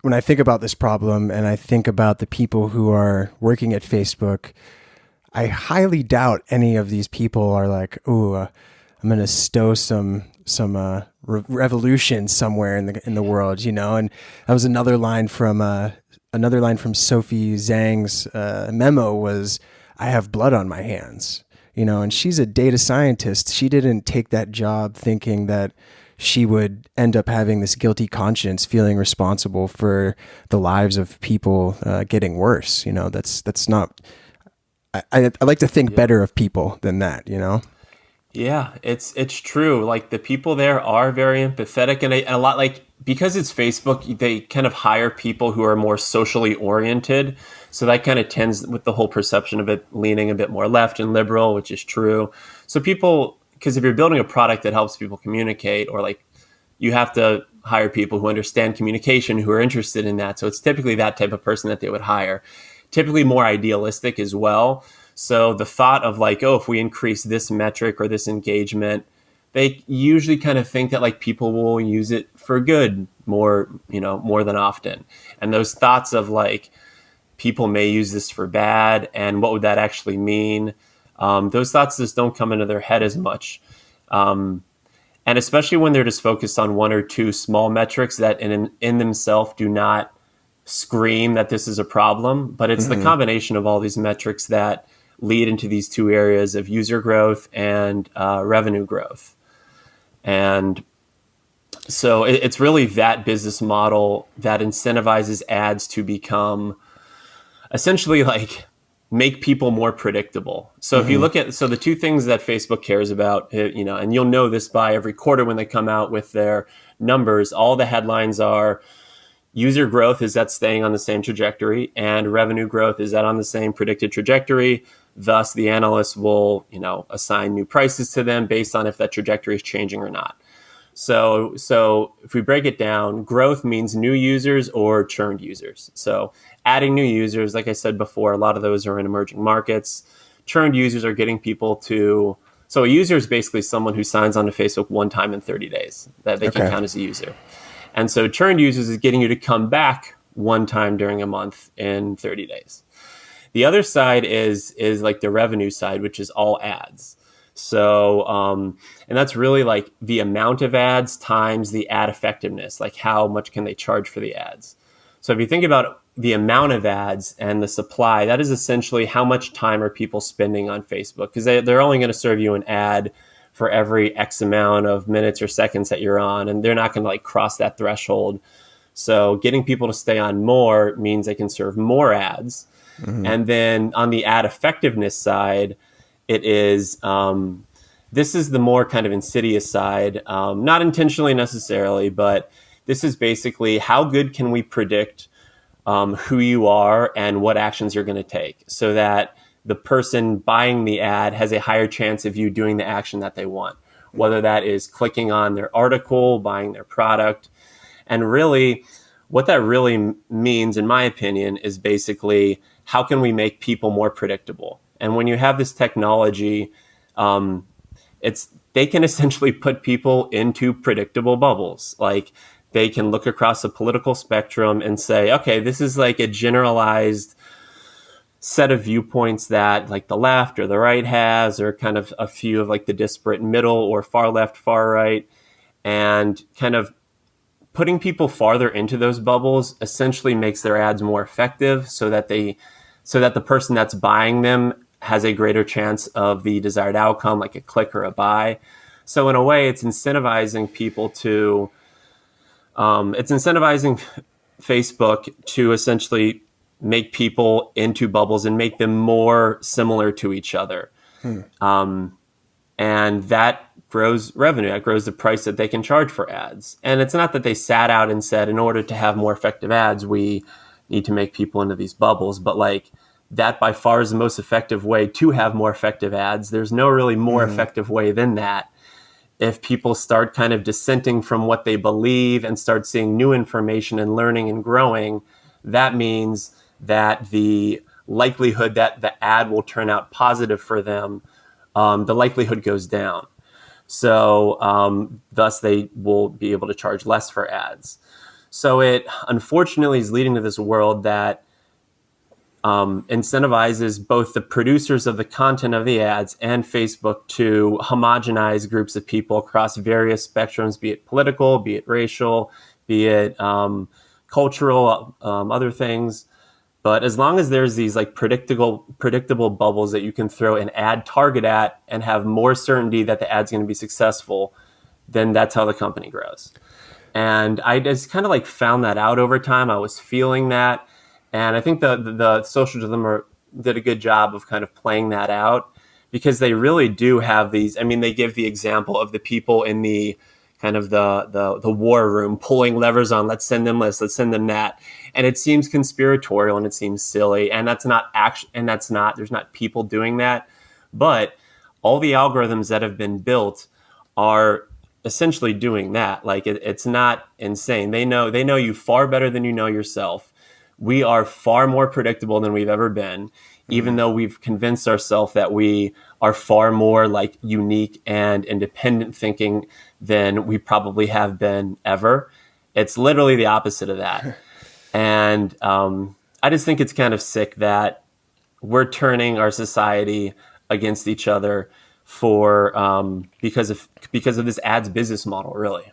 when I think about this problem and I think about the people who are working at Facebook, I highly doubt any of these people are like, "Ooh, I'm gonna stow some revolution somewhere in the world," you know. And that was another line from Sophie Zhang's memo was, "I have blood on my hands," you know. And she's a data scientist. She didn't take that job thinking that she would end up having this guilty conscience, feeling responsible for the lives of people getting worse. You know, that's not. I like to think Yeah. better of people than that. You know. Yeah, it's true. Like the people there are very empathetic, and a lot like because it's Facebook, they kind of hire people who are more socially oriented. So that kind of tends with the whole perception of it leaning a bit more left and liberal, which is true. So people, because if you're building a product that helps people communicate, or like you have to hire people who understand communication, who are interested in that. So it's typically that type of person that they would hire. Typically more idealistic as well. So the thought of like, oh, if we increase this metric or this engagement, they usually kind of think that like people will use it for good more, more than often. And those thoughts of like people may use this for bad and what would that actually mean? Those thoughts just don't come into their head as much. Um, and especially when they're just focused on one or two small metrics that in themselves do not scream that this is a problem, but it's the Mm-hmm. combination of all these metrics that lead into these two areas of user growth and revenue growth. And so it's really that business model that incentivizes ads to become essentially like make people more predictable. So if you Mm-hmm. look at, so the two things that Facebook cares about, and you'll know this by every quarter when they come out with their numbers, all the headlines are user growth, is that staying on the same trajectory, and revenue growth, is that on the same predicted trajectory. Thus the analysts will, assign new prices to them based on if that trajectory is changing or not. So if we break it down, growth means new users or churned users. So adding new users, like I said before, a lot of those are in emerging markets. Churned users are getting people to, so a user is basically someone who signs onto Facebook one time in 30 days that they can Okay. count as a user. And so churned users is getting you to come back one time during a month in 30 days. The other side is like the revenue side, which is all ads. So, and that's really like the amount of ads times the ad effectiveness, like how much can they charge for the ads. So if you think about the amount of ads and the supply, that is essentially how much time are people spending on Facebook, because they're only going to serve you an ad for every X amount of minutes or seconds that you're on, and they're not going to like cross that threshold. So getting people to stay on more means they can serve more ads. Mm-hmm. And then on the ad effectiveness side, it is this is the more kind of insidious side, not intentionally necessarily, but this is basically how good can we predict who you are and what actions you're going to take, so that the person buying the ad has a higher chance of you doing the action that they want, whether that is clicking on their article, buying their product. And really, what that really means, in my opinion, is basically how can we make people more predictable? And when you have this technology, um, it's they can essentially put people into predictable bubbles. Like they can look across a political spectrum and say, okay, this is like a generalized set of viewpoints that like the left or the right has, or kind of a few of like the disparate middle or far left, far right, and kind of putting people farther into those bubbles essentially makes their ads more effective, so that the person that's buying them has a greater chance of the desired outcome, like a click or a buy. So in a way, it's incentivizing people to it's incentivizing Facebook to essentially make people into bubbles and make them more similar to each other. Hmm. And that grows revenue. That grows the price that they can charge for ads. And it's not that they sat out and said, in order to have more effective ads, we need to make people into these bubbles. But like that by far is the most effective way to have more effective ads. There's no really more Mm-hmm. effective way than that. If people start kind of dissenting from what they believe and start seeing new information and learning and growing, that means that the likelihood that the ad will turn out positive for them, the likelihood goes down. So thus they will be able to charge less for ads. So it unfortunately is leading to this world that incentivizes both the producers of the content of the ads and Facebook to homogenize groups of people across various spectrums, be it political, be it racial, be it cultural, other things. But as long as there's these like predictable bubbles that you can throw an ad target at and have more certainty that the ad's going to be successful, then that's how the company grows. And I just kind of like found that out over time. I was feeling that, and I think the social dilemma did a good job of kind of playing that out, because they really do have these. I mean, they give the example of the people in the kind of the war room pulling levers on, let's send them this, let's send them that, and it seems conspiratorial and it seems silly, and that's not action, and that's not, there's not people doing that, but all the algorithms that have been built are essentially doing that. Like it's not insane. They know you far better than you know yourself. We are far more predictable than we've ever been, even though we've convinced ourselves that we are far more like unique and independent thinking than we probably have been ever. It's literally the opposite of that. And I just think it's kind of sick that we're turning our society against each other for because of this ads business model, really.